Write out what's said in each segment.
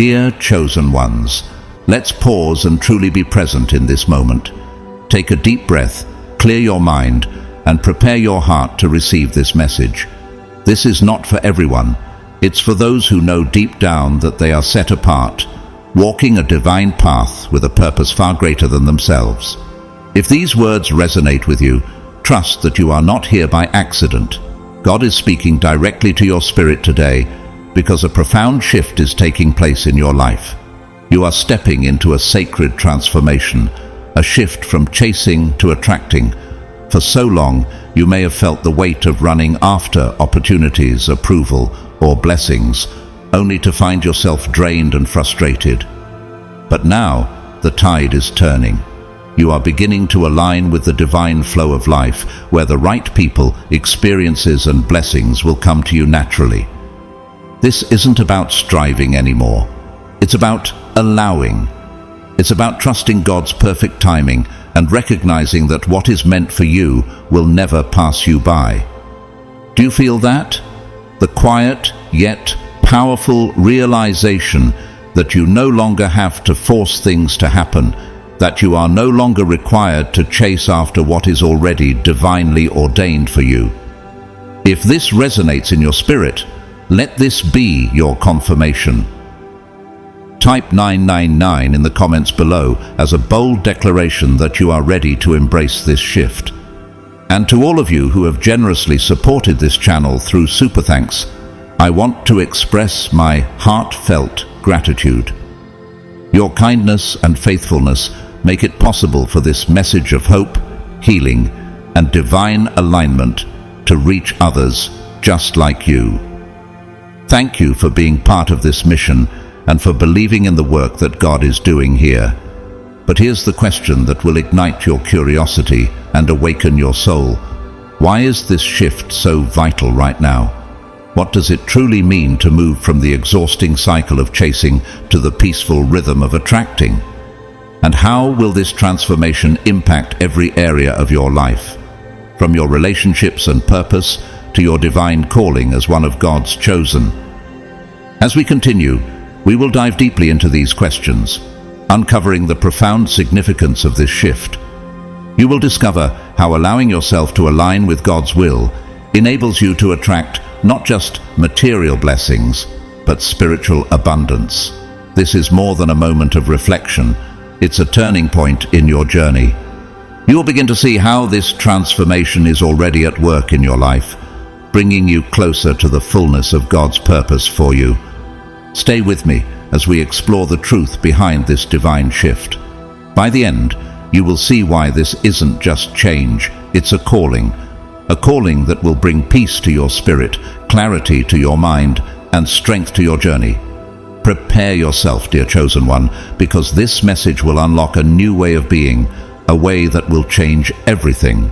Dear chosen ones, let's pause and truly be present in this moment. Take a deep breath, clear your mind, and prepare your heart to receive this message. This is not for everyone. It's for those who know deep down that they are set apart, walking a divine path with a purpose far greater than themselves. If these words resonate with you, trust that you are not here by accident. God is speaking directly to your spirit today because a profound shift is taking place in your life. You are stepping into a sacred transformation, a shift from chasing to attracting. For so long, you may have felt the weight of running after opportunities, approval, or blessings, only to find yourself drained and frustrated. But now, the tide is turning. You are beginning to align with the divine flow of life, where the right people, experiences, and blessings will come to you naturally. This isn't about striving anymore. It's about allowing. It's about trusting God's perfect timing and recognizing that what is meant for you will never pass you by. Do you feel that? The quiet yet powerful realization that you no longer have to force things to happen, that you are no longer required to chase after what is already divinely ordained for you. If this resonates in your spirit, let this be your confirmation. Type 999 in the comments below as a bold declaration that you are ready to embrace this shift. And to all of you who have generously supported this channel through Super Thanks, I want to express my heartfelt gratitude. Your kindness and faithfulness make it possible for this message of hope, healing, and divine alignment to reach others just like you. Thank you for being part of this mission and for believing in the work that God is doing here. But here's the question that will ignite your curiosity and awaken your soul. Why is this shift so vital right now? What does it truly mean to move from the exhausting cycle of chasing to the peaceful rhythm of attracting? And how will this transformation impact every area of your life, from your relationships and purpose to your divine calling as one of God's chosen? As we continue, we will dive deeply into these questions, uncovering the profound significance of this shift. You will discover how allowing yourself to align with God's will enables you to attract not just material blessings, but spiritual abundance. This is more than a moment of reflection. It's a turning point in your journey. You will begin to see how this transformation is already at work in your life, bringing you closer to the fullness of God's purpose for you. Stay with me as we explore the truth behind this divine shift. By the end, you will see why this isn't just change, it's a calling that will bring peace to your spirit, clarity to your mind, and strength to your journey. Prepare yourself, dear chosen one, because this message will unlock a new way of being, a way that will change everything.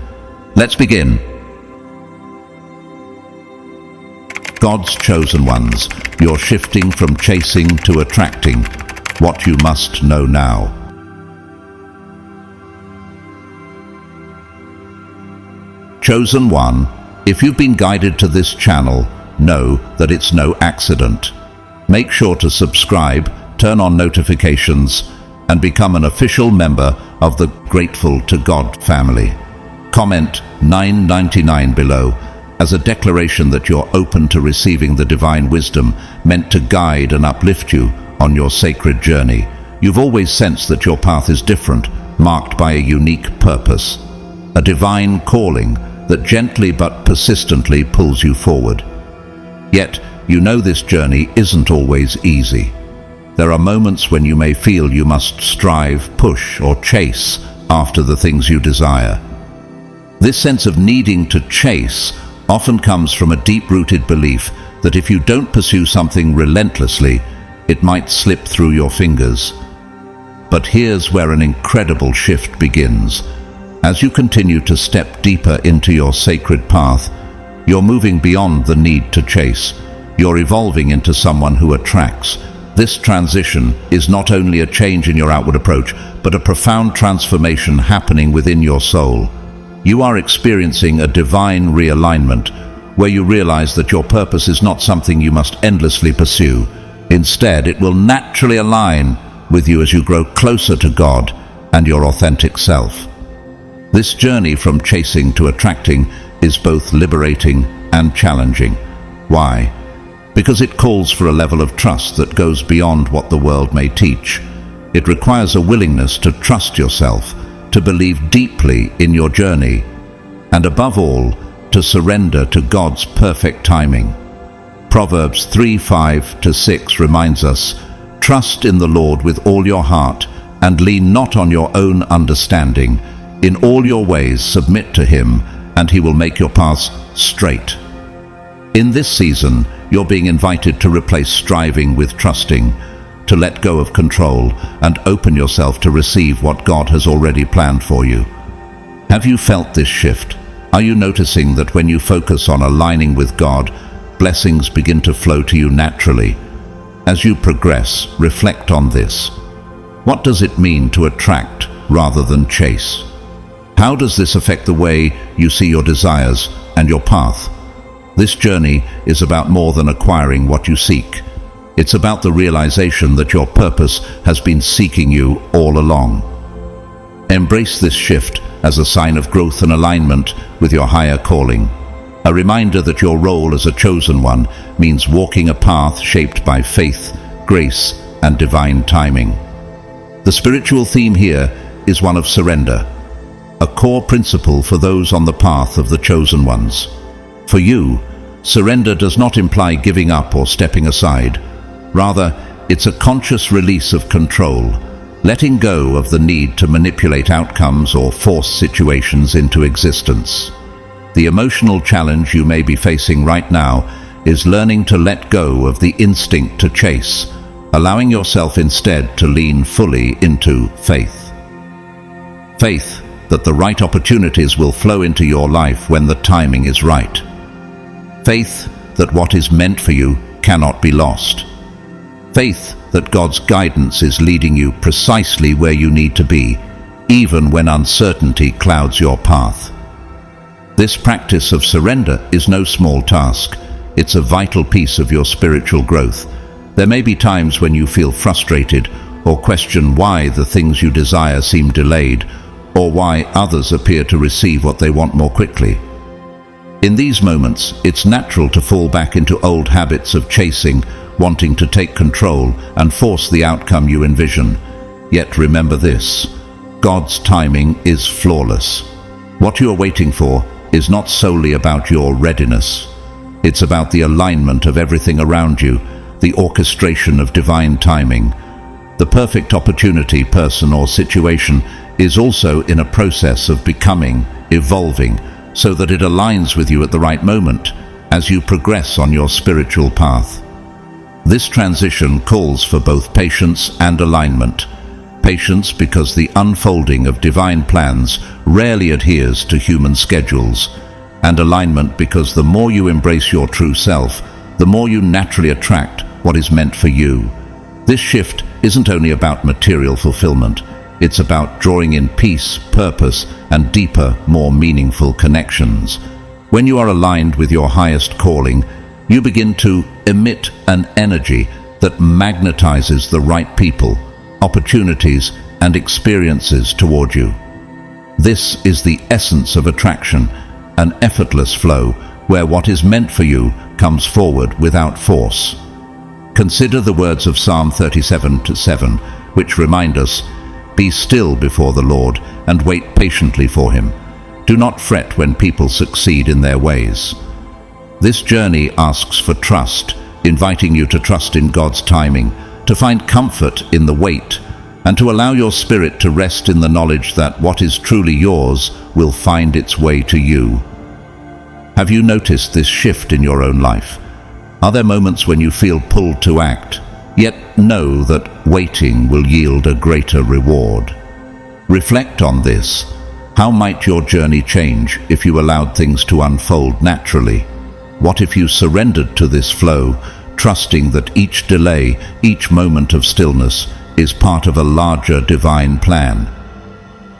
Let's begin. God's chosen ones, you're shifting from chasing to attracting. What you must know now. Chosen one, if you've been guided to this channel, know that it's no accident. Make sure to subscribe, turn on notifications, and become an official member of the Grateful to God family. Comment 999 below as a declaration that you're open to receiving the divine wisdom meant to guide and uplift you on your sacred journey. You've always sensed that your path is different, marked by a unique purpose, a divine calling that gently but persistently pulls you forward. Yet, you know this journey isn't always easy. There are moments when you may feel you must strive, push, or chase after the things you desire. This sense of needing to chase often comes from a deep-rooted belief that if you don't pursue something relentlessly, it might slip through your fingers. But here's where an incredible shift begins. As you continue to step deeper into your sacred path, you're moving beyond the need to chase. You're evolving into someone who attracts. This transition is not only a change in your outward approach, but a profound transformation happening within your soul. You are experiencing a divine realignment, where you realize that your purpose is not something you must endlessly pursue. Instead, it will naturally align with you as you grow closer to God and your authentic self. This journey from chasing to attracting is both liberating and challenging. Why? Because it calls for a level of trust that goes beyond what the world may teach. It requires a willingness to trust yourself, to believe deeply in your journey, and above all, to surrender to God's perfect timing. Proverbs 3:5-6 reminds us, "Trust in the Lord with all your heart, and lean not on your own understanding. In all your ways submit to Him, and He will make your paths straight." In this season, you're being invited to replace striving with trusting, to let go of control and open yourself to receive what God has already planned for you. Have you felt this shift? Are you noticing that when you focus on aligning with God, blessings begin to flow to you naturally? As you progress, reflect on this. What does it mean to attract rather than chase? How does this affect the way you see your desires and your path? This journey is about more than acquiring what you seek. It's about the realization that your purpose has been seeking you all along. Embrace this shift as a sign of growth and alignment with your higher calling. A reminder that your role as a chosen one means walking a path shaped by faith, grace, and divine timing. The spiritual theme here is one of surrender, a core principle for those on the path of the chosen ones. For you, surrender does not imply giving up or stepping aside. Rather, it's a conscious release of control, letting go of the need to manipulate outcomes or force situations into existence. The emotional challenge you may be facing right now is learning to let go of the instinct to chase, allowing yourself instead to lean fully into faith. Faith that the right opportunities will flow into your life when the timing is right. Faith that what is meant for you cannot be lost. Faith that God's guidance is leading you precisely where you need to be, even when uncertainty clouds your path. This practice of surrender is no small task. It's a vital piece of your spiritual growth. There may be times when you feel frustrated or question why the things you desire seem delayed, or why others appear to receive what they want more quickly. In these moments, it's natural to fall back into old habits of chasing, wanting to take control and force the outcome you envision. Yet remember this: God's timing is flawless. What you are waiting for is not solely about your readiness. It's about the alignment of everything around you, the orchestration of divine timing. The perfect opportunity, person, or situation is also in a process of becoming, evolving, so that it aligns with you at the right moment as you progress on your spiritual path. This transition calls for both patience and alignment. Patience because the unfolding of divine plans rarely adheres to human schedules, and alignment because the more you embrace your true self, the more you naturally attract what is meant for you. This shift isn't only about material fulfillment, it's about drawing in peace, purpose, and deeper, more meaningful connections. When you are aligned with your highest calling, you begin to emit an energy that magnetizes the right people, opportunities, and experiences toward you. This is the essence of attraction, an effortless flow where what is meant for you comes forward without force. Consider the words of Psalm 37:7, which remind us, "Be still before the Lord and wait patiently for Him. Do not fret when people succeed in their ways." This journey asks for trust, inviting you to trust in God's timing, to find comfort in the wait, and to allow your spirit to rest in the knowledge that what is truly yours will find its way to you. Have you noticed this shift in your own life? Are there moments when you feel pulled to act, yet know that waiting will yield a greater reward? Reflect on this. How might your journey change if you allowed things to unfold naturally? What if you surrendered to this flow, trusting that each delay, each moment of stillness, is part of a larger divine plan?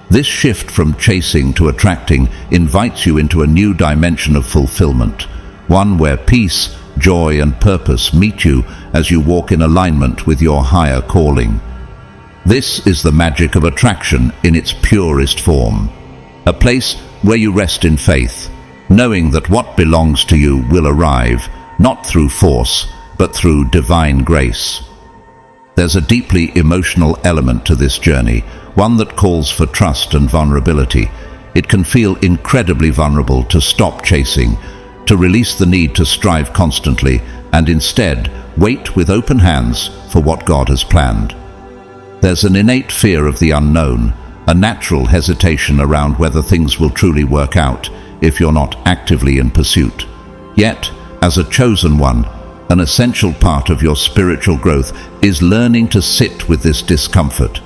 This shift from chasing to attracting invites you into a new dimension of fulfillment, one where peace, joy, and purpose meet you as you walk in alignment with your higher calling. This is the magic of attraction in its purest form, a place where you rest in faith, knowing that what belongs to you will arrive, not through force, but through divine grace. There's a deeply emotional element to this journey, one that calls for trust and vulnerability. It can feel incredibly vulnerable to stop chasing, to release the need to strive constantly, and instead wait with open hands for what God has planned. There's an innate fear of the unknown, a natural hesitation around whether things will truly work out if you're not actively in pursuit. Yet, as a chosen one, an essential part of your spiritual growth is learning to sit with this discomfort.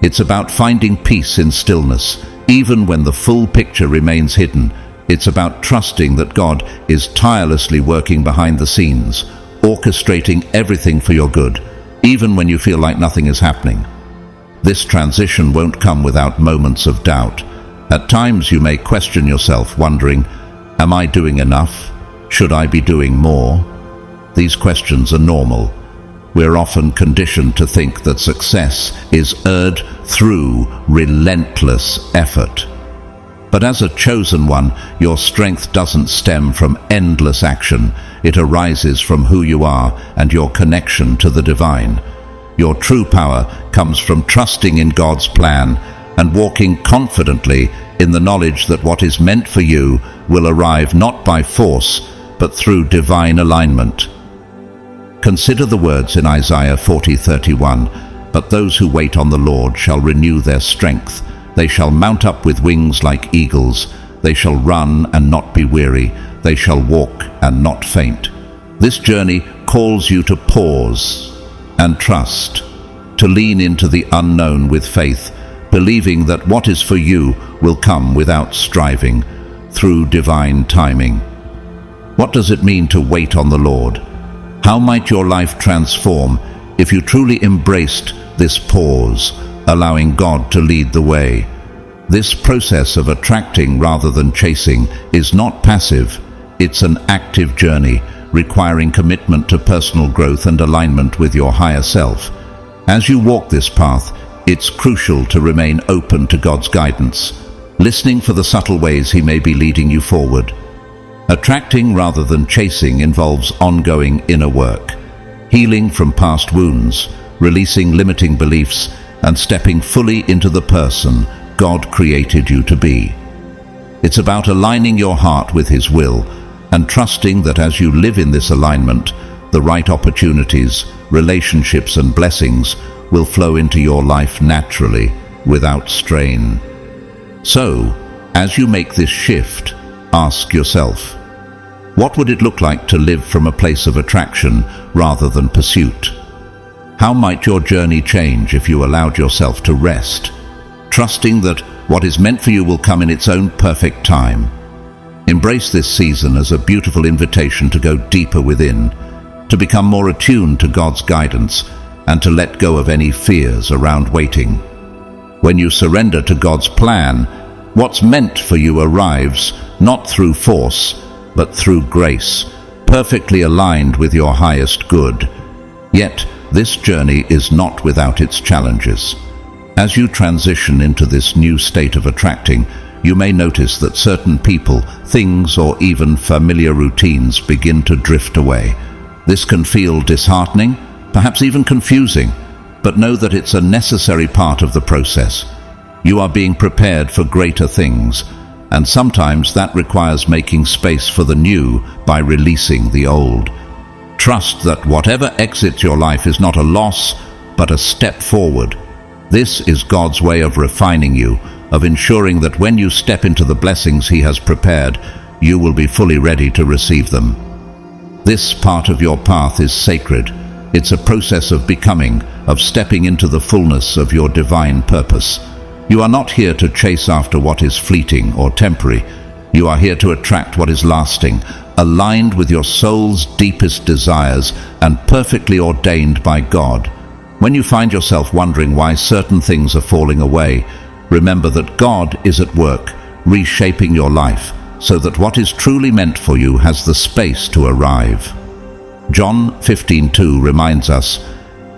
It's about finding peace in stillness, even when the full picture remains hidden. It's about trusting that God is tirelessly working behind the scenes, orchestrating everything for your good, even when you feel like nothing is happening. This transition won't come without moments of doubt. At times you may question yourself, wondering, am I doing enough? Should I be doing more? These questions are normal. We're often conditioned to think that success is earned through relentless effort. But as a chosen one, your strength doesn't stem from endless action. It arises from who you are and your connection to the divine. Your true power comes from trusting in God's plan and walking confidently in the knowledge that what is meant for you will arrive not by force, but through divine alignment. Consider the words in Isaiah 40:31, "But those who wait on the Lord shall renew their strength. They shall mount up with wings like eagles. They shall run and not be weary. They shall walk and not faint." This journey calls you to pause and trust, to lean into the unknown with faith, believing that what is for you will come without striving, through divine timing. What does it mean to wait on the Lord? How might your life transform if you truly embraced this pause, allowing God to lead the way? This process of attracting rather than chasing is not passive. It's an active journey, requiring commitment to personal growth and alignment with your higher self. As you walk this path, it's crucial to remain open to God's guidance, listening for the subtle ways He may be leading you forward. Attracting rather than chasing involves ongoing inner work, healing from past wounds, releasing limiting beliefs, and stepping fully into the person God created you to be. It's about aligning your heart with His will and trusting that as you live in this alignment, the right opportunities, relationships, and blessings will flow into your life naturally, without strain. So, as you make this shift, ask yourself, what would it look like to live from a place of attraction rather than pursuit? How might your journey change if you allowed yourself to rest, trusting that what is meant for you will come in its own perfect time? Embrace this season as a beautiful invitation to go deeper within, to become more attuned to God's guidance, and to let go of any fears around waiting. When you surrender to God's plan, what's meant for you arrives, not through force, but through grace, perfectly aligned with your highest good. Yet, this journey is not without its challenges. As you transition into this new state of attracting, you may notice that certain people, things, or even familiar routines begin to drift away. This can feel disheartening, perhaps even confusing, but know that it's a necessary part of the process. You are being prepared for greater things, and sometimes that requires making space for the new by releasing the old. Trust that whatever exits your life is not a loss, but a step forward. This is God's way of refining you, of ensuring that when you step into the blessings He has prepared, you will be fully ready to receive them. This part of your path is sacred. It's a process of becoming, of stepping into the fullness of your divine purpose. You are not here to chase after what is fleeting or temporary. You are here to attract what is lasting, aligned with your soul's deepest desires and perfectly ordained by God. When you find yourself wondering why certain things are falling away, remember that God is at work, reshaping your life so that what is truly meant for you has the space to arrive. John 15:2 reminds us,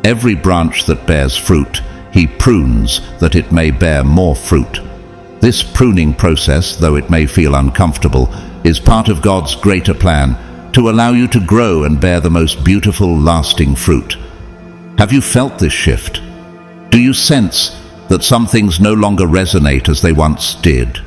"Every branch that bears fruit, he prunes that it may bear more fruit." This pruning process, though it may feel uncomfortable, is part of God's greater plan to allow you to grow and bear the most beautiful, lasting fruit. Have you felt this shift? Do you sense that some things no longer resonate as they once did?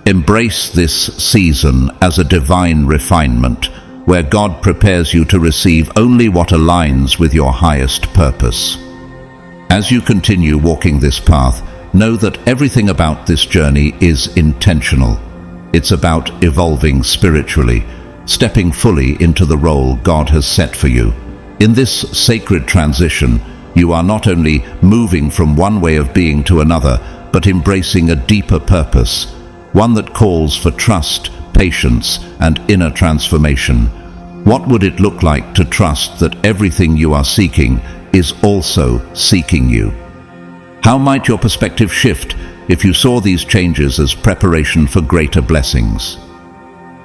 Embrace this season as a divine refinement, where God prepares you to receive only what aligns with your highest purpose. As you continue walking this path, know that everything about this journey is intentional. It's about evolving spiritually, stepping fully into the role God has set for you. In this sacred transition, you are not only moving from one way of being to another, but embracing a deeper purpose, one that calls for trust, patience, and inner transformation. What would it look like to trust that everything you are seeking is also seeking you? How might your perspective shift if you saw these changes as preparation for greater blessings?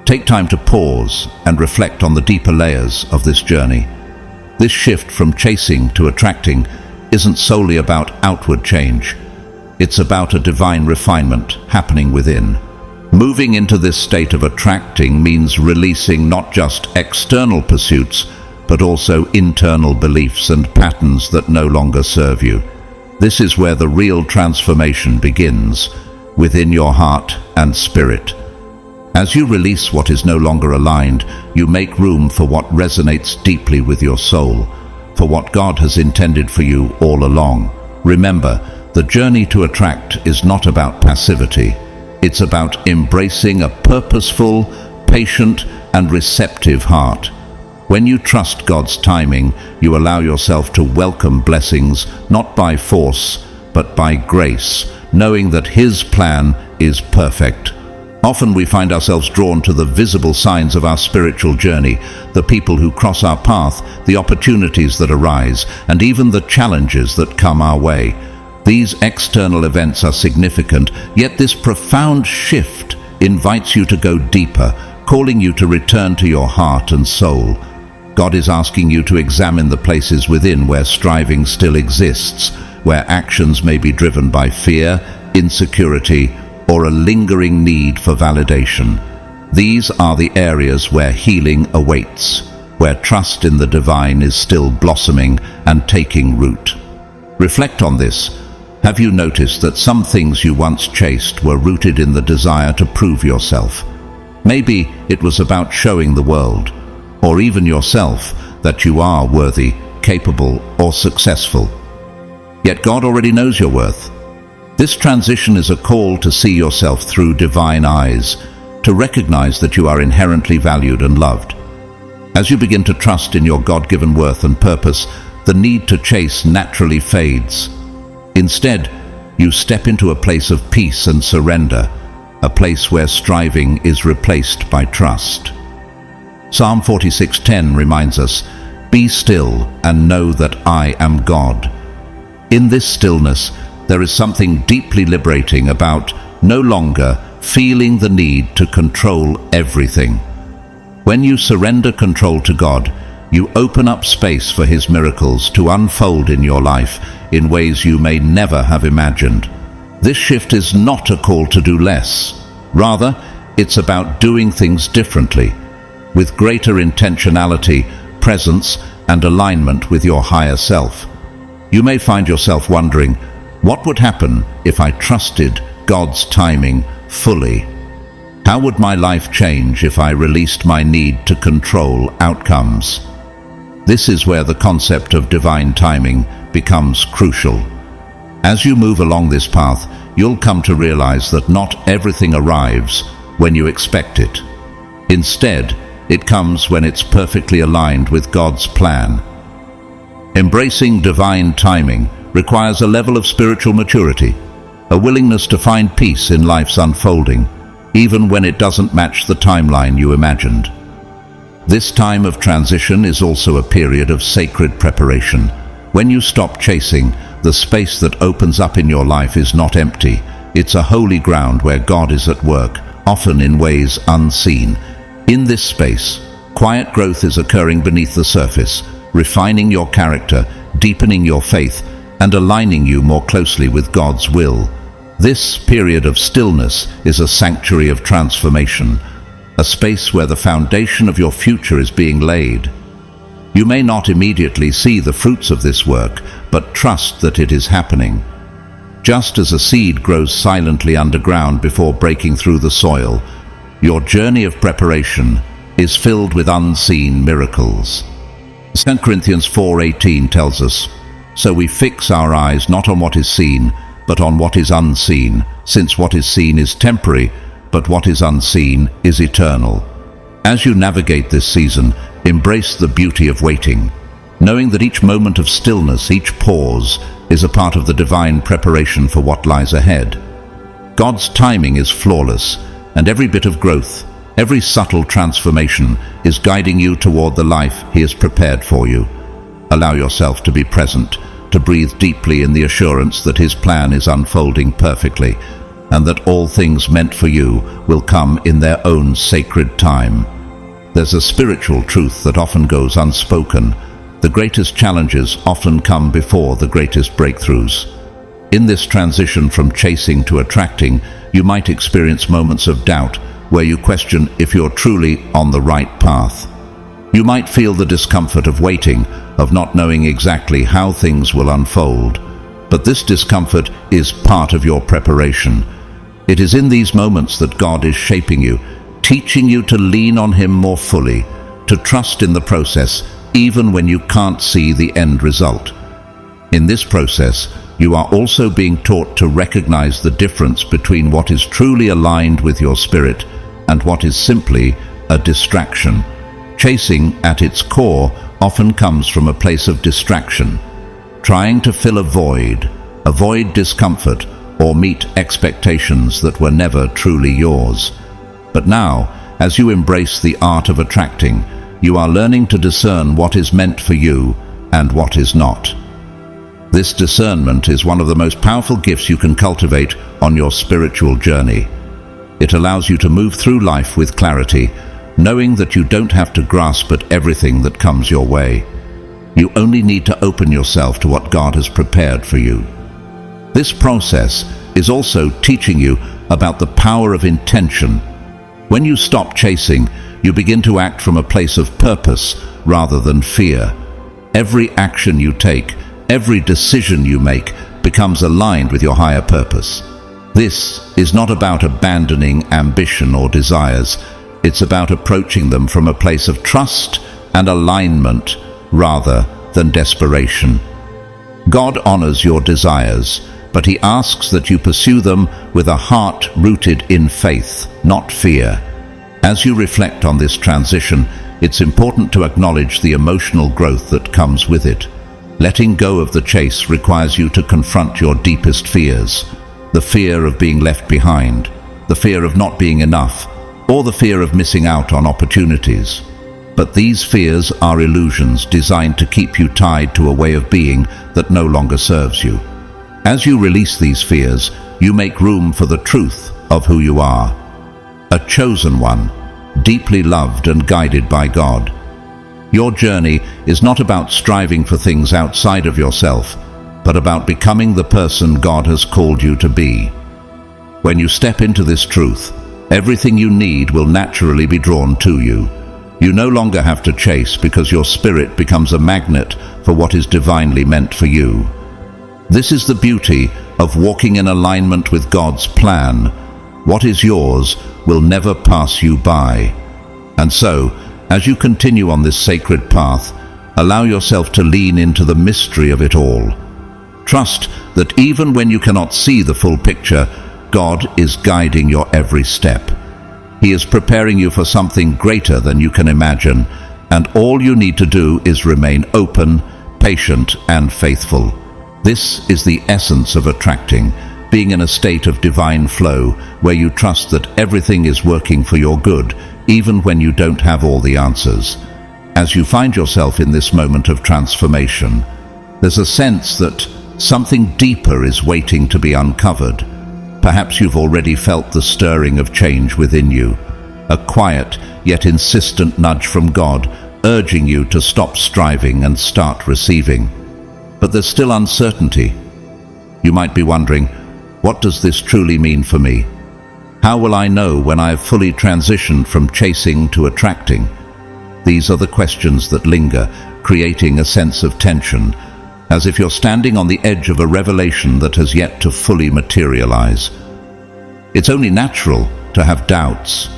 Take time to pause and reflect on the deeper layers of this journey. This shift from chasing to attracting isn't solely about outward change. It's about a divine refinement happening within. Moving into this state of attracting means releasing not just external pursuits, but also internal beliefs and patterns that no longer serve you. This is where the real transformation begins, within your heart and spirit. As you release what is no longer aligned, you make room for what resonates deeply with your soul, for what God has intended for you all along. Remember, the journey to attract is not about passivity. It's about embracing a purposeful, patient, and receptive heart. When you trust God's timing, you allow yourself to welcome blessings not by force, but by grace, knowing that His plan is perfect. Often we find ourselves drawn to the visible signs of our spiritual journey, the people who cross our path, the opportunities that arise, and even the challenges that come our way. These external events are significant, yet this profound shift invites you to go deeper, calling you to return to your heart and soul. God is asking you to examine the places within where striving still exists, where actions may be driven by fear, insecurity, or a lingering need for validation. These are the areas where healing awaits, where trust in the divine is still blossoming and taking root. Reflect on this. Have you noticed that some things you once chased were rooted in the desire to prove yourself? Maybe it was about showing the world, or even yourself, that you are worthy, capable, or successful. Yet God already knows your worth. This transition is a call to see yourself through divine eyes, to recognize that you are inherently valued and loved. As you begin to trust in your God-given worth and purpose, the need to chase naturally fades. Instead, you step into a place of peace and surrender, a place where striving is replaced by trust. Psalm 46:10 reminds us, "Be still and know that I am God." In this stillness, there is something deeply liberating about no longer feeling the need to control everything. When you surrender control to God, you open up space for His miracles to unfold in your life in ways you may never have imagined. This shift is not a call to do less. Rather, it's about doing things differently, with greater intentionality, presence, and alignment with your higher self. You may find yourself wondering, what would happen if I trusted God's timing fully? How would my life change if I released my need to control outcomes? This is where the concept of divine timing becomes crucial. As you move along this path, you'll come to realize that not everything arrives when you expect it. Instead, it comes when it's perfectly aligned with God's plan. Embracing divine timing requires a level of spiritual maturity, a willingness to find peace in life's unfolding, even when it doesn't match the timeline you imagined. This time of transition is also a period of sacred preparation. When you stop chasing, the space that opens up in your life is not empty. It's a holy ground where God is at work, often in ways unseen. In this space, Quiet growth is occurring beneath the surface, refining your character, deepening your faith, and aligning you more closely with God's will. This period of stillness is a sanctuary of transformation, a space where the foundation of your future is being laid. You may not immediately see the fruits of this work, but trust that it is happening. Just as a seed grows silently underground before breaking through the soil, your journey of preparation is filled with unseen miracles. 2 Corinthians 4:18 tells us, "So we fix our eyes not on what is seen, but on what is unseen, since what is seen is temporary, but what is unseen is eternal." As you navigate this season, embrace the beauty of waiting, knowing that each moment of stillness, each pause, is a part of the divine preparation for what lies ahead. God's timing is flawless, and every bit of growth, every subtle transformation is guiding you toward the life He has prepared for you. Allow yourself to be present, to breathe deeply in the assurance that His plan is unfolding perfectly, and that all things meant for you will come in their own sacred time. There's a spiritual truth that often goes unspoken. The greatest challenges often come before the greatest breakthroughs. In this transition from chasing to attracting, you might experience moments of doubt where you question if you're truly on the right path. You might feel the discomfort of waiting, of not knowing exactly how things will unfold. But this discomfort is part of your preparation. It is in these moments that God is shaping you, teaching you to lean on Him more fully, to trust in the process, even when you can't see the end result. In this process, you are also being taught to recognize the difference between what is truly aligned with your spirit and what is simply a distraction. Chasing, at its core, often comes from a place of distraction, trying to fill a void, avoid discomfort, or meet expectations that were never truly yours. But now, as you embrace the art of attracting, you are learning to discern what is meant for you and what is not. This discernment is one of the most powerful gifts you can cultivate on your spiritual journey. It allows you to move through life with clarity, knowing that you don't have to grasp at everything that comes your way. You only need to open yourself to what God has prepared for you. This process is also teaching you about the power of intention. When you stop chasing, you begin to act from a place of purpose rather than fear. Every action you take, every decision you make, becomes aligned with your higher purpose. This is not about abandoning ambition or desires. It's about approaching them from a place of trust and alignment rather than desperation. God honors your desires, but He asks that you pursue them with a heart rooted in faith, not fear. As you reflect on this transition, it's important to acknowledge the emotional growth that comes with it. Letting go of the chase requires you to confront your deepest fears. The fear of being left behind, the fear of not being enough, or the fear of missing out on opportunities. But these fears are illusions designed to keep you tied to a way of being that no longer serves you. As you release these fears, you make room for the truth of who you are. A chosen one, deeply loved and guided by God. Your journey is not about striving for things outside of yourself, but about becoming the person God has called you to be. When you step into this truth, everything you need will naturally be drawn to you. You no longer have to chase because your spirit becomes a magnet for what is divinely meant for you. This is the beauty of walking in alignment with God's plan. What is yours will never pass you by. And so, as you continue on this sacred path, allow yourself to lean into the mystery of it all. Trust that even when you cannot see the full picture, God is guiding your every step. He is preparing you for something greater than you can imagine, and all you need to do is remain open, patient, and faithful. This is the essence of attracting, being in a state of divine flow where you trust that everything is working for your good, even when you don't have all the answers. As you find yourself in this moment of transformation, there's a sense that something deeper is waiting to be uncovered. Perhaps you've already felt the stirring of change within you. a quiet yet insistent nudge from God, urging you to stop striving and start receiving. But there's still uncertainty. You might be wondering, what does this truly mean for me? How will I know when I have fully transitioned from chasing to attracting? These are the questions that linger, creating a sense of tension, as if you're standing on the edge of a revelation that has yet to fully materialize. It's only natural to have doubts.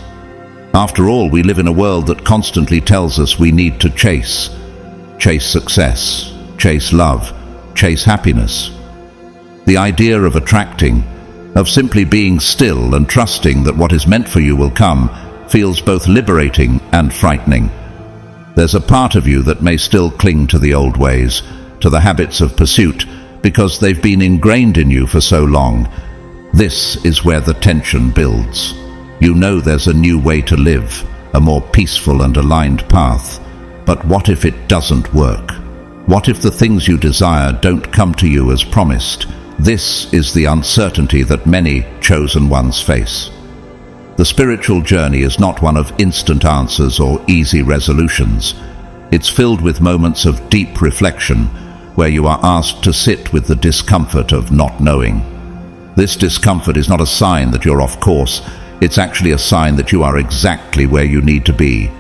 After all, we live in a world that constantly tells us we need to chase success, chase love, chase happiness. The idea of attracting, of simply being still and trusting that what is meant for you will come, feels both liberating and frightening. There's a part of you that may still cling to the old ways, to the habits of pursuit, because they've been ingrained in you for so long. This is where the tension builds. You know there's a new way to live, a more peaceful and aligned path. But what if it doesn't work? What if the things you desire don't come to you as promised? This is the uncertainty that many chosen ones face. The spiritual journey is not one of instant answers or easy resolutions. It's filled with moments of deep reflection, where you are asked to sit with the discomfort of not knowing. This discomfort is not a sign that you're off course. It's actually a sign that you are exactly where you need to be.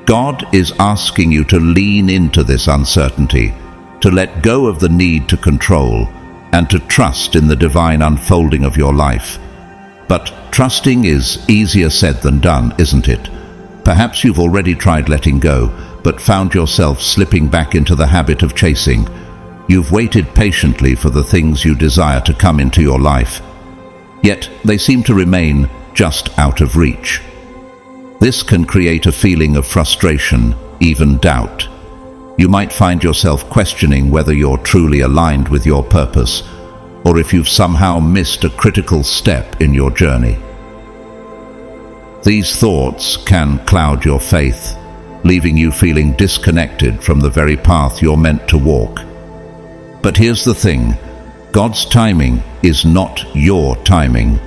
God is asking you to lean into this uncertainty, to let go of the need to control, and to trust in the divine unfolding of your life. But trusting is easier said than done, isn't it? Perhaps you've already tried letting go, but found yourself slipping back into the habit of chasing. You've waited patiently for the things you desire to come into your life, yet they seem to remain just out of reach. This can create a feeling of frustration, even doubt. You might find yourself questioning whether you're truly aligned with your purpose, or if you've somehow missed a critical step in your journey. These thoughts can cloud your faith, leaving you feeling disconnected from the very path you're meant to walk. But here's the thing, God's timing is not your timing.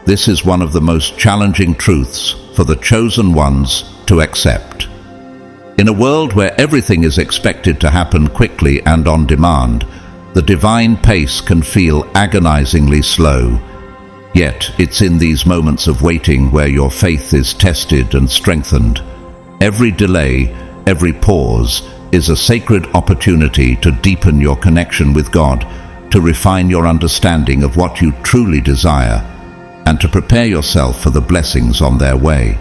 This is one of the most challenging truths for the chosen ones to accept. In a world where everything is expected to happen quickly and on demand, the divine pace can feel agonizingly slow. Yet it's in these moments of waiting where your faith is tested and strengthened. Every delay, every pause is a sacred opportunity to deepen your connection with God, to refine your understanding of what you truly desire, and to prepare yourself for the blessings on their way.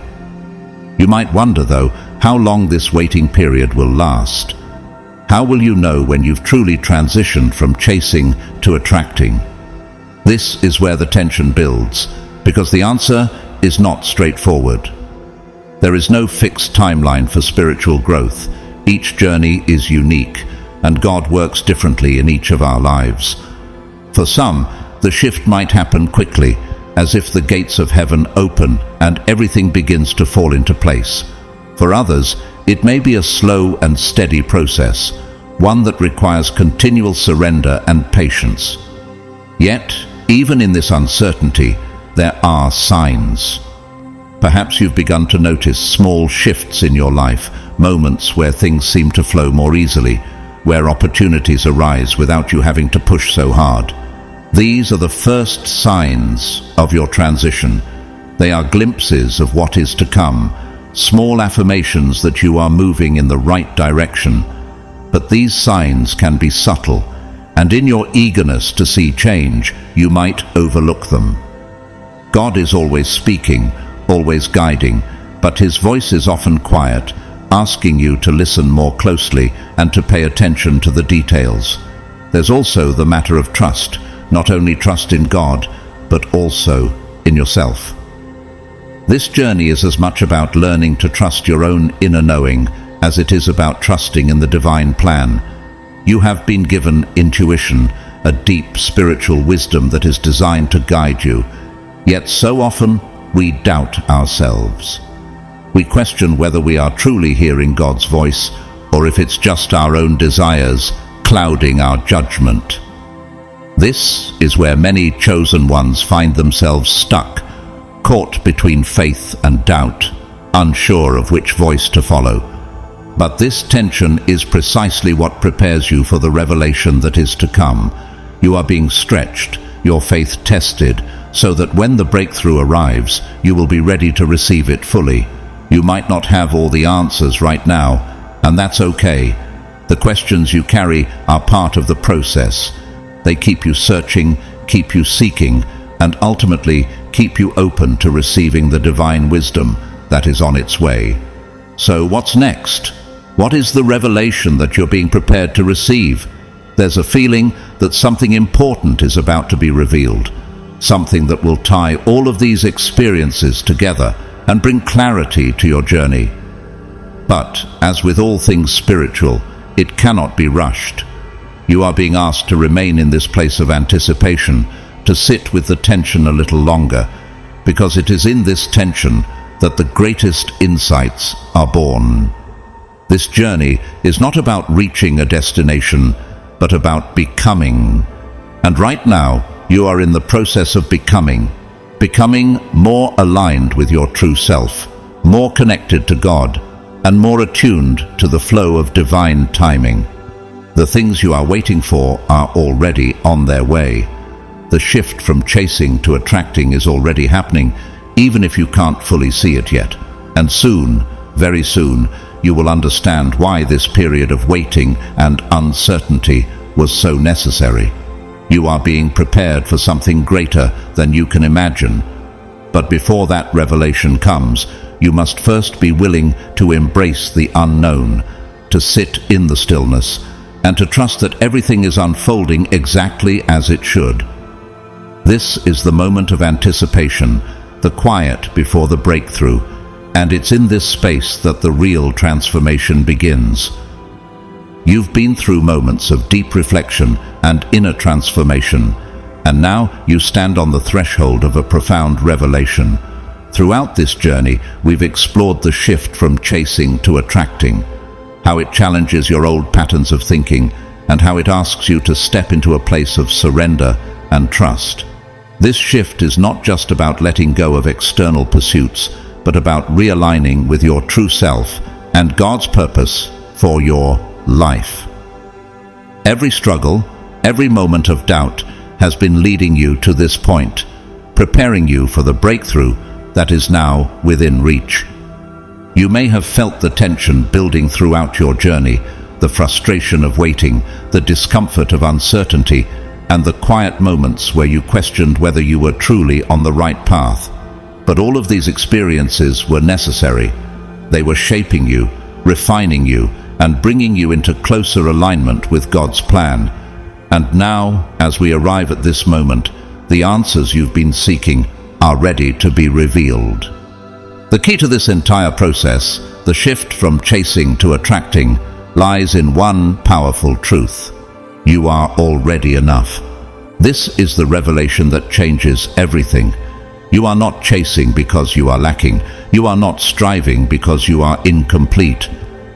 You might wonder, though, how long this waiting period will last. How will you know when you've truly transitioned from chasing to attracting? This is where the tension builds, because the answer is not straightforward. There is no fixed timeline for spiritual growth. Each journey is unique, and God works differently in each of our lives. For some, the shift might happen quickly, as if the gates of heaven open and everything begins to fall into place. For others, it may be a slow and steady process, one that requires continual surrender and patience. Yet, even in this uncertainty, there are signs. Perhaps you've begun to notice small shifts in your life, moments where things seem to flow more easily, where opportunities arise without you having to push so hard. These are the first signs of your transition. They are glimpses of what is to come, small affirmations that you are moving in the right direction. But these signs can be subtle, and in your eagerness to see change, you might overlook them. God is always speaking, always guiding, but his voice is often quiet, asking you to listen more closely and to pay attention to the details. There's also the matter of trust, not only trust in God, but also in yourself. This journey is as much about learning to trust your own inner knowing as it is about trusting in the divine plan. You have been given intuition, a deep spiritual wisdom that is designed to guide you. Yet so often we doubt ourselves. We question whether we are truly hearing God's voice, or if it's just our own desires clouding our judgment. This is where many chosen ones find themselves stuck, caught between faith and doubt. unsure of which voice to follow. But this tension is precisely what prepares you for the revelation that is to come. You are being stretched, your faith tested, so that when the breakthrough arrives, you will be ready to receive it fully. You might not have all the answers right now, and that's okay. The questions you carry are part of the process. They keep you searching, keep you seeking, and ultimately keep you open to receiving the divine wisdom that is on its way. So what's next? What is the revelation that you're being prepared to receive? There's a feeling that something important is about to be revealed, something that will tie all of these experiences together and bring clarity to your journey. But, as with all things spiritual, it cannot be rushed. You are being asked to remain in this place of anticipation, to sit with the tension a little longer, because it is in this tension that the greatest insights are born. This journey is not about reaching a destination, but about becoming. And right now, you are in the process of becoming more aligned with your true self, more connected to God, and more attuned to the flow of divine timing. The things you are waiting for are already on their way. The shift from chasing to attracting is already happening, even if you can't fully see it yet. And soon, very soon, you will understand why this period of waiting and uncertainty was so necessary. You are being prepared for something greater than you can imagine. But before that revelation comes, you must first be willing to embrace the unknown, to sit in the stillness, and to trust that everything is unfolding exactly as it should. This is the moment of anticipation, the quiet before the breakthrough, and it's in this space that the real transformation begins. You've been through moments of deep reflection and inner transformation, and now you stand on the threshold of a profound revelation. Throughout this journey, we've explored the shift from chasing to attracting, how it challenges your old patterns of thinking, and how it asks you to step into a place of surrender and trust. This shift is not just about letting go of external pursuits, but about realigning with your true self and God's purpose for your life. Every struggle, every moment of doubt has been leading you to this point, preparing you for the breakthrough that is now within reach. You may have felt the tension building throughout your journey, the frustration of waiting, the discomfort of uncertainty, and the quiet moments where you questioned whether you were truly on the right path. But all of these experiences were necessary. They were shaping you, refining you, and bringing you into closer alignment with God's plan. And now, as we arrive at this moment, the answers you've been seeking are ready to be revealed. The key to this entire process, the shift from chasing to attracting, lies in one powerful truth. You are already enough. This is the revelation that changes everything. You are not chasing because you are lacking. You are not striving because you are incomplete.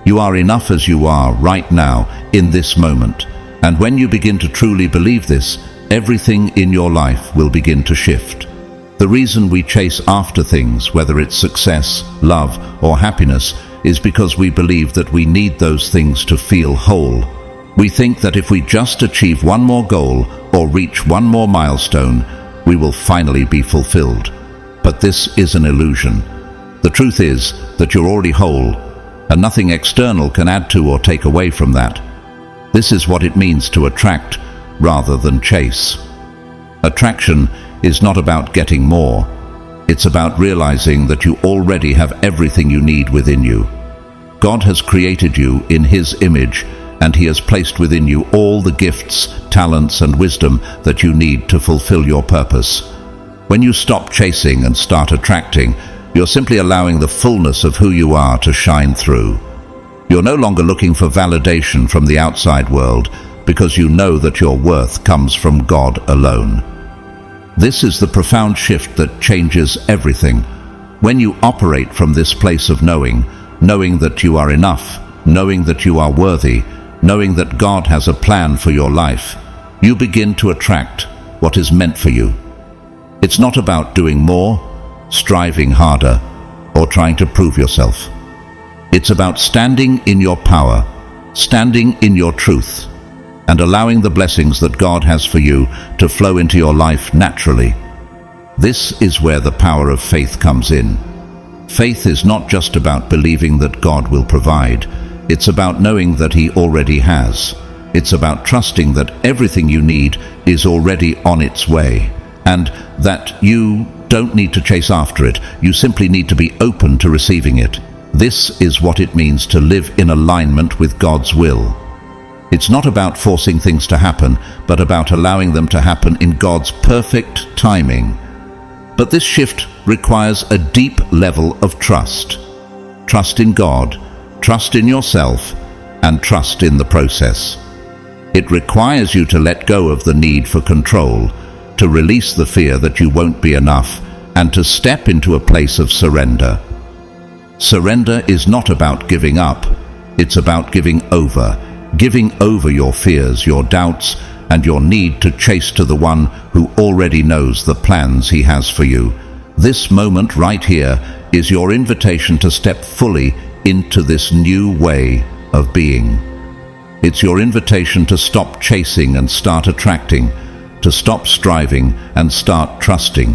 You are enough as you are right now, in this moment. And when you begin to truly believe this, everything in your life will begin to shift. The reason we chase after things, whether it's success, love, or happiness, is because we believe that we need those things to feel whole. We think that if we just achieve one more goal or reach one more milestone, we will finally be fulfilled. But this is an illusion. The truth is that you're already whole, and nothing external can add to or take away from that. This is what it means to attract rather than chase. Attraction is not about getting more. It's about realizing that you already have everything you need within you. God has created you in His image, and He has placed within you all the gifts, talents, and wisdom that you need to fulfill your purpose. When you stop chasing and start attracting, you're simply allowing the fullness of who you are to shine through. You're no longer looking for validation from the outside world, because you know that your worth comes from God alone. This is the profound shift that changes everything. When you operate from this place of knowing that you are enough, knowing that you are worthy, knowing that God has a plan for your life, you begin to attract what is meant for you. It's not about doing more, striving harder, or trying to prove yourself. It's about standing in your power, standing in your truth, and allowing the blessings that God has for you to flow into your life naturally. This is where the power of faith comes in. Faith is not just about believing that God will provide. It's about knowing that He already has. It's about trusting that everything you need is already on its way, and that you don't need to chase after it. You simply need to be open to receiving it. This is what it means to live in alignment with God's will. It's not about forcing things to happen, but about allowing them to happen in God's perfect timing. But this shift requires a deep level of trust. Trust in God, trust in yourself, and trust in the process. It requires you to let go of the need for control, to release the fear that you won't be enough, and to step into a place of surrender. Surrender is not about giving up, it's about giving over your fears, your doubts, and your need to chase to the one who already knows the plans He has for you. This moment right here is your invitation to step fully into this new way of being. It's your invitation to stop chasing and start attracting, to stop striving and start trusting,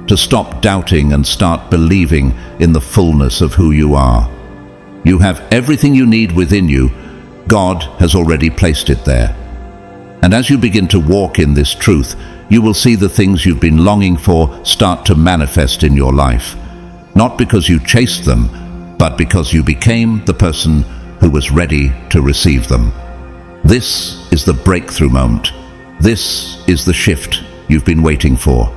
to stop doubting and start believing in the fullness of who you are. You have everything you need within you. God has already placed it there. And as you begin to walk in this truth, you will see the things you've been longing for start to manifest in your life. Not because you chased them, but because you became the person who was ready to receive them. This is the breakthrough moment. This is the shift you've been waiting for.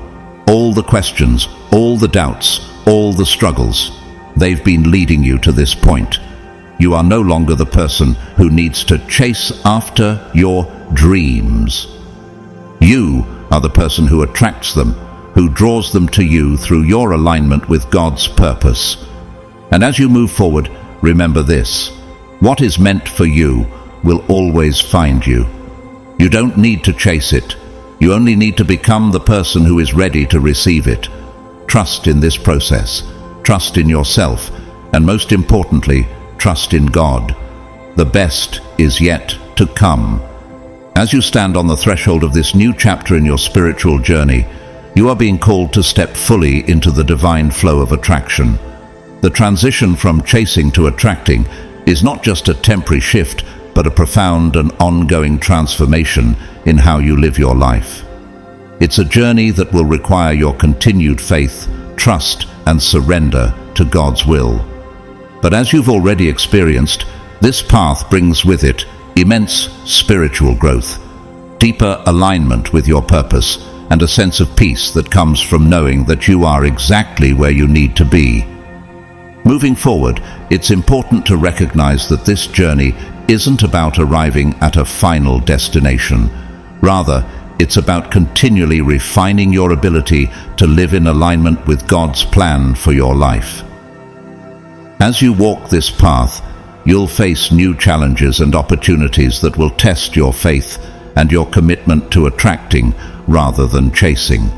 All the questions, all the doubts, all the struggles, they've been leading you to this point. You are no longer the person who needs to chase after your dreams. You are the person who attracts them, who draws them to you through your alignment with God's purpose. And as you move forward, remember this: what is meant for you will always find you. You don't need to chase it. You only need to become the person who is ready to receive it. Trust in this process. Trust in yourself. And most importantly, trust in God. The best is yet to come. As you stand on the threshold of this new chapter in your spiritual journey, you are being called to step fully into the divine flow of attraction. The transition from chasing to attracting is not just a temporary shift, but a profound and ongoing transformation in how you live your life. It's a journey that will require your continued faith, trust, and surrender to God's will. But as you've already experienced, this path brings with it immense spiritual growth, deeper alignment with your purpose, and a sense of peace that comes from knowing that you are exactly where you need to be. Moving forward, it's important to recognize that this journey isn't about arriving at a final destination. Rather, it's about continually refining your ability to live in alignment with God's plan for your life. As you walk this path, you'll face new challenges and opportunities that will test your faith and your commitment to attracting rather than chasing.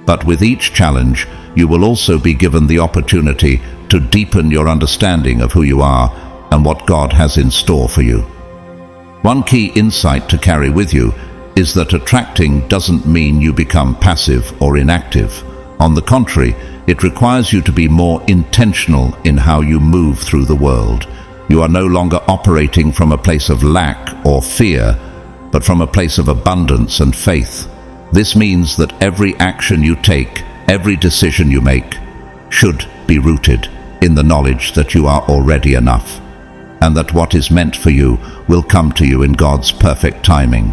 But with each challenge, you will also be given the opportunity to deepen your understanding of who you are and what God has in store for you. One key insight to carry with you is that attracting doesn't mean you become passive or inactive. On the contrary, it requires you to be more intentional in how you move through the world. You are no longer operating from a place of lack or fear, but from a place of abundance and faith. This means that every action you take, every decision you make, should be rooted in the knowledge that you are already enough, and that what is meant for you will come to you in God's perfect timing.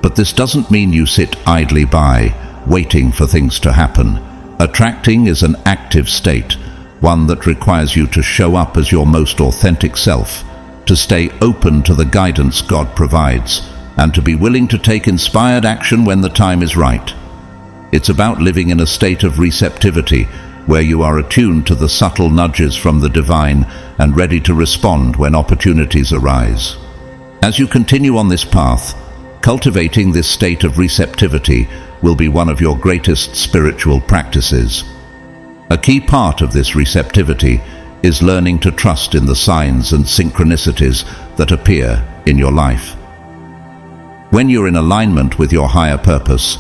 But this doesn't mean you sit idly by, waiting for things to happen. Attracting is an active state, one that requires you to show up as your most authentic self, to stay open to the guidance God provides, and to be willing to take inspired action when the time is right. It's about living in a state of receptivity, where you are attuned to the subtle nudges from the divine and ready to respond when opportunities arise. As you continue on this path, cultivating this state of receptivity will be one of your greatest spiritual practices. A key part of this receptivity is learning to trust in the signs and synchronicities that appear in your life. When you're in alignment with your higher purpose,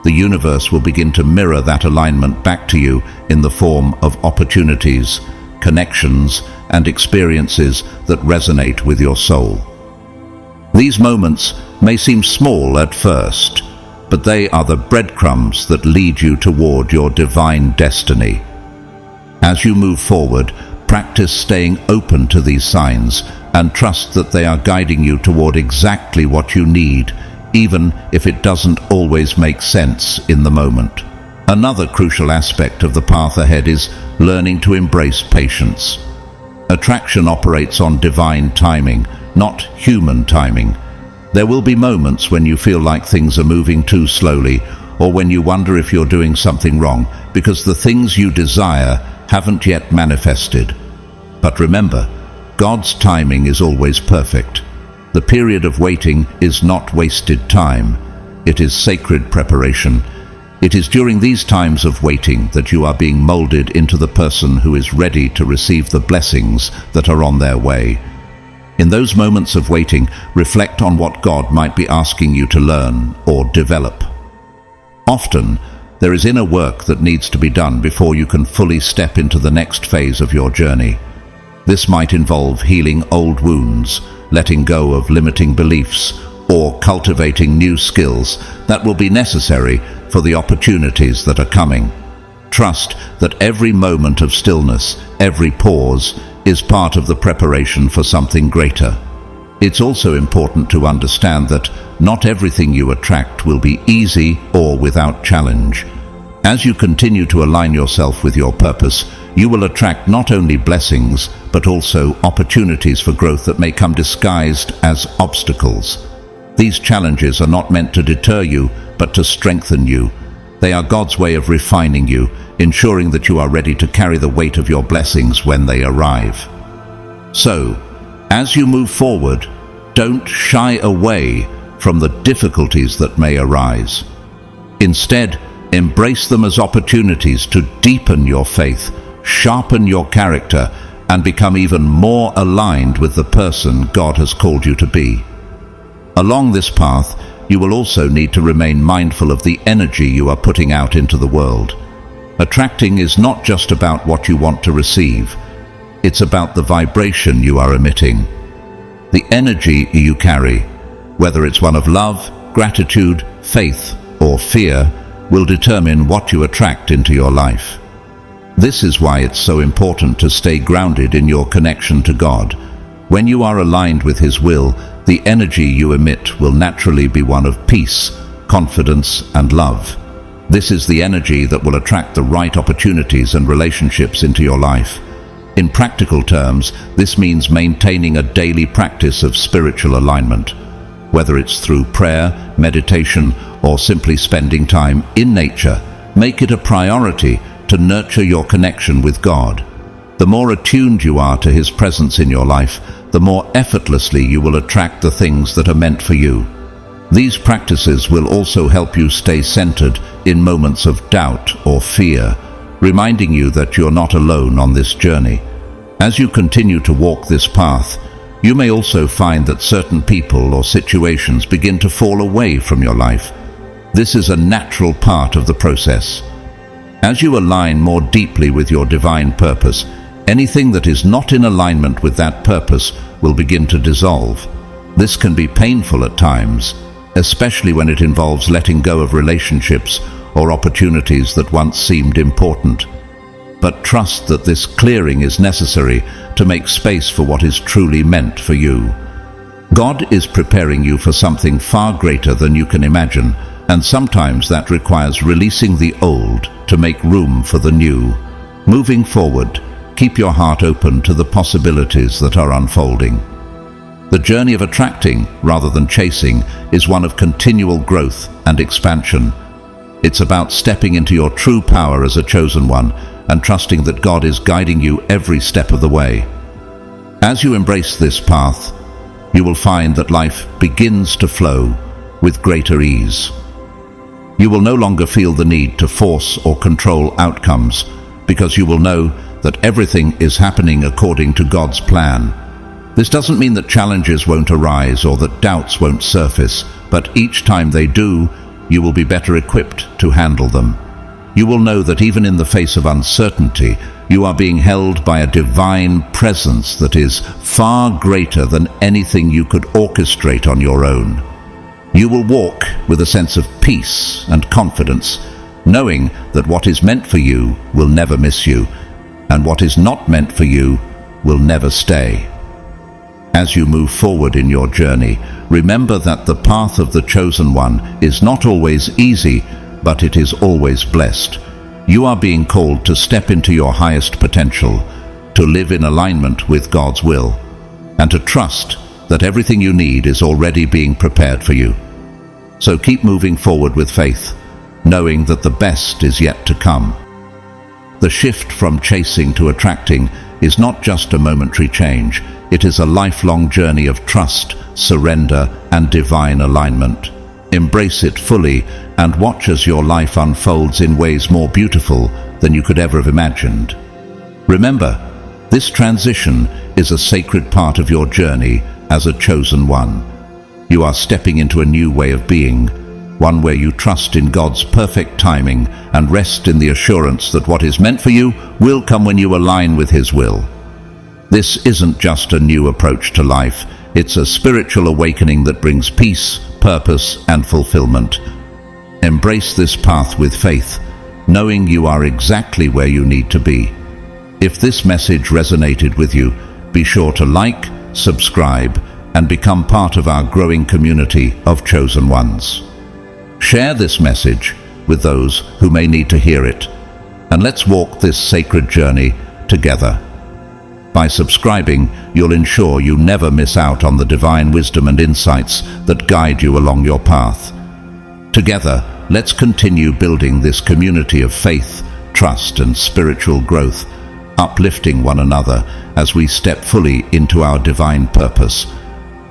the universe will begin to mirror that alignment back to you in the form of opportunities, connections, and experiences that resonate with your soul. These moments may seem small at first, but they are the breadcrumbs that lead you toward your divine destiny. As you move forward, practice staying open to these signs and trust that they are guiding you toward exactly what you need, even if it doesn't always make sense in the moment. Another crucial aspect of the path ahead is learning to embrace patience. Attraction operates on divine timing, not human timing. There will be moments when you feel like things are moving too slowly, or when you wonder if you're doing something wrong because the things you desire haven't yet manifested. But remember, God's timing is always perfect. The period of waiting is not wasted time. It is sacred preparation. It is during these times of waiting that you are being molded into the person who is ready to receive the blessings that are on their way. In those moments of waiting, reflect on what God might be asking you to learn or develop. Often, there is inner work that needs to be done before you can fully step into the next phase of your journey. This might involve healing old wounds, letting go of limiting beliefs, or cultivating new skills that will be necessary for the opportunities that are coming. Trust that every moment of stillness, every pause, is part of the preparation for something greater. It's also important to understand that not everything you attract will be easy or without challenge. As you continue to align yourself with your purpose, you will attract not only blessings, but also opportunities for growth that may come disguised as obstacles. These challenges are not meant to deter you, but to strengthen you. They are God's way of refining you, ensuring that you are ready to carry the weight of your blessings when they arrive. So, as you move forward, don't shy away from the difficulties that may arise. Instead, embrace them as opportunities to deepen your faith, sharpen your character, and become even more aligned with the person God has called you to be. Along this path, you will also need to remain mindful of the energy you are putting out into the world. Attracting is not just about what you want to receive. It's about the vibration you are emitting. The energy you carry, whether it's one of love, gratitude, faith, or fear, will determine what you attract into your life. This is why it's so important to stay grounded in your connection to God. When you are aligned with His will, the energy you emit will naturally be one of peace, confidence, and love. This is the energy that will attract the right opportunities and relationships into your life. In practical terms, this means maintaining a daily practice of spiritual alignment. Whether it's through prayer, meditation, or simply spending time in nature, make it a priority to nurture your connection with God. The more attuned you are to His presence in your life, the more effortlessly you will attract the things that are meant for you. These practices will also help you stay centered in moments of doubt or fear, reminding you that you're not alone on this journey. As you continue to walk this path, you may also find that certain people or situations begin to fall away from your life. This is a natural part of the process. As you align more deeply with your divine purpose, anything that is not in alignment with that purpose will begin to dissolve. This can be painful at times, especially when it involves letting go of relationships or opportunities that once seemed important. But trust that this clearing is necessary to make space for what is truly meant for you. God is preparing you for something far greater than you can imagine, and sometimes that requires releasing the old to make room for the new. Moving forward, keep your heart open to the possibilities that are unfolding. The journey of attracting, rather than chasing, is one of continual growth and expansion. It's about stepping into your true power as a chosen one and trusting that God is guiding you every step of the way. As you embrace this path, you will find that life begins to flow with greater ease. You will no longer feel the need to force or control outcomes. because you will know that everything is happening according to God's plan. This doesn't mean that challenges won't arise or that doubts won't surface, but each time they do, you will be better equipped to handle them. You will know that even in the face of uncertainty, you are being held by a divine presence that is far greater than anything you could orchestrate on your own. You will walk with a sense of peace and confidence, knowing that what is meant for you will never miss you, and what is not meant for you will never stay. As you move forward in your journey, remember that the path of the chosen one is not always easy, but it is always blessed. You are being called to step into your highest potential, to live in alignment with God's will, and to trust that everything you need is already being prepared for you. So keep moving forward with faith, knowing that the best is yet to come. The shift from chasing to attracting is not just a momentary change. It is a lifelong journey of trust, surrender, and divine alignment. Embrace it fully and watch as your life unfolds in ways more beautiful than you could ever have imagined. Remember, this transition is a sacred part of your journey as a chosen one. You are stepping into a new way of being, one where you trust in God's perfect timing and rest in the assurance that what is meant for you will come when you align with His will. This isn't just a new approach to life, it's a spiritual awakening that brings peace, purpose, and fulfillment. Embrace this path with faith, knowing you are exactly where you need to be. If this message resonated with you, be sure to like, subscribe, and become part of our growing community of chosen ones. Share this message with those who may need to hear it, and let's walk this sacred journey together. By subscribing, you'll ensure you never miss out on the divine wisdom and insights that guide you along your path. Together, let's continue building this community of faith, trust, and spiritual growth, uplifting one another as we step fully into our divine purpose.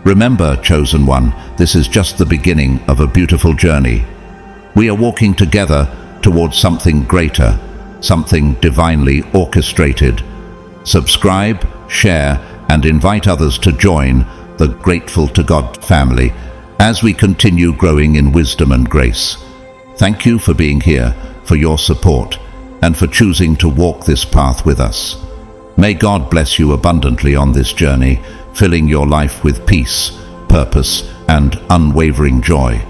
Remember, chosen one, this is just the beginning of a beautiful journey. We are walking together towards something greater, something divinely orchestrated. Subscribe, share, and invite others to join the Grateful to God family as we continue growing in wisdom and grace. Thank you for being here, for your support, and for choosing to walk this path with us. May God bless you abundantly on this journey, filling your life with peace, purpose, and unwavering joy.